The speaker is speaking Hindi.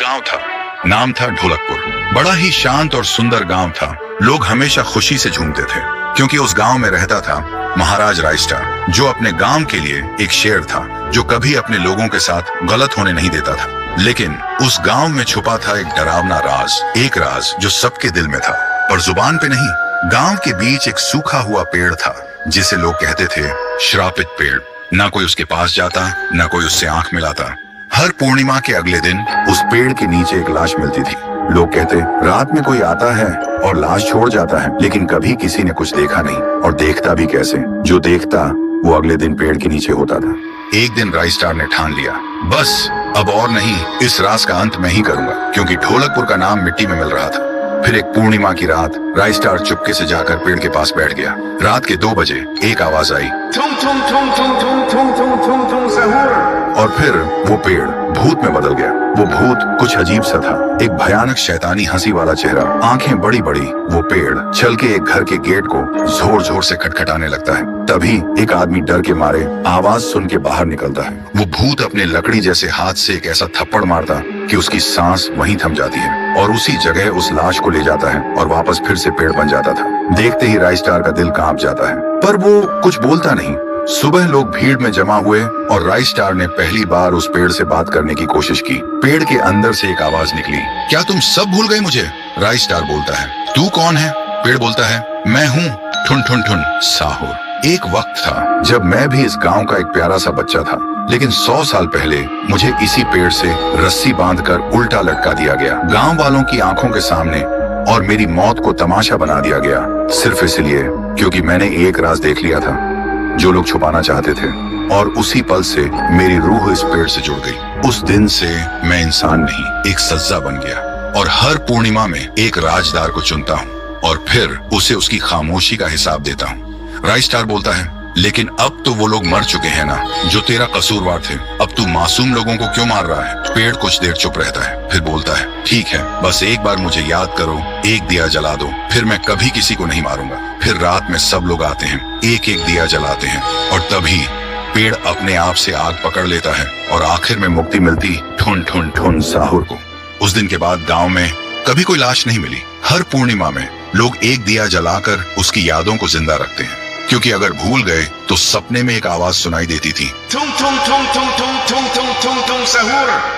गांव था, नाम था ढोलकपुर। बड़ा ही शांत और सुंदर गांव था। लोग हमेशा खुशी से झूमते थे क्योंकि उस गांव में रहता था महाराज रायस्टार, जो अपने गांव के लिए एक शेर था, जो कभी अपने लोगों के साथ गलत होने नहीं देता था। लेकिन उस गांव में छुपा था एक डरावना राज, एक राज जो सबके दिल में था पर जुबान पे नहीं। गांव के बीच एक सूखा हुआ पेड़ था जिसे लोग कहते थे श्रापित पेड़। ना कोई उसके पास जाता, ना कोई उससे आंख मिलाता। हर पूर्णिमा के अगले दिन उस पेड़ के नीचे एक लाश मिलती थी। लोग कहते रात में कोई आता है और लाश छोड़ जाता है, लेकिन कभी किसी ने कुछ देखा नहीं, और देखता भी कैसे। जो देखता वो अगले दिन पेड़ के नीचे होता था। एक दिन रायस्टार ने ठान लिया, बस अब और नहीं, इस राज का अंत मैं ही करूंगा, क्योंकि ढोलकपुर का नाम मिट्टी में मिल रहा था। फिर एक पूर्णिमा की रात रायस्टार चुपके से जाकर पेड़ के पास बैठ गया। रात के 2 बजे एक आवाज आई, और फिर वो पेड़ भूत में बदल गया। वो भूत कुछ अजीब सा था, एक भयानक शैतानी हंसी वाला चेहरा, आंखें बड़ी बड़ी। वो पेड़ चल के एक घर के गेट को जोर जोर से खटखटाने लगता है। तभी एक आदमी डर के मारे आवाज सुन के बाहर निकलता है। वो भूत अपने लकड़ी जैसे हाथ से एक ऐसा थप्पड़ मारता कि उसकी सांस वहीं थम जाती है, और उसी जगह उस लाश को ले जाता है और वापस फिर से पेड़ बन जाता था। देखते ही रायस्टार का दिल कांप जाता है, पर वो कुछ बोलता नहीं। सुबह लोग भीड़ में जमा हुए और रायस्टार ने पहली बार उस पेड़ से बात करने की कोशिश की। पेड़ के अंदर से एक आवाज निकली, क्या तुम सब भूल गए मुझे? रायस्टार बोलता है, तू कौन है? पेड़ बोलता है, मैं हूँ ठुन ठुन ठुन साहुर। एक वक्त था जब मैं भी इस गांव का एक प्यारा सा बच्चा था, लेकिन 100 साल पहले मुझे इसी पेड़ से रस्सी बांधकर उल्टा लटका दिया गया, गांव वालों की आंखों के सामने, और मेरी मौत को तमाशा बना दिया गया, सिर्फ इसलिए क्योंकि मैंने एक राज देख लिया था जो लोग छुपाना चाहते थे। और उसी पल से मेरी रूह इस पेड़ से जुड़ गई। उस दिन से मैं इंसान नहीं, एक सज्जा बन गया, और हर पूर्णिमा में एक राजदार को चुनता हूँ और फिर उसे उसकी खामोशी का हिसाब देता हूँ। रायस्टार बोलता है, लेकिन अब तो वो लोग मर चुके हैं ना, जो तेरा कसूरवार थे। अब तू मासूम लोगों को क्यों मार रहा है? पेड़ कुछ देर चुप रहता है, फिर बोलता है, ठीक है, बस एक बार मुझे याद करो, एक दिया जला दो, फिर मैं कभी किसी को नहीं मारूंगा। फिर रात में सब लोग आते हैं, एक एक दिया जलाते हैं, और तभी पेड़ अपने आप से आग पकड़ लेता है, और आखिर में मुक्ति मिलती ठुन ठुन ठुन साहुर को। उस दिन के बाद गांव में कभी कोई लाश नहीं मिली। हर पूर्णिमा में लोग एक दिया जलाकर उसकी यादों को जिंदा रखते हैं, क्योंकि अगर भूल गए तो सपने में एक आवाज सुनाई देती थी, ठुन ठुन ठुन ठुन ठुन ठुन ठुन ठुन ठुन साहुर।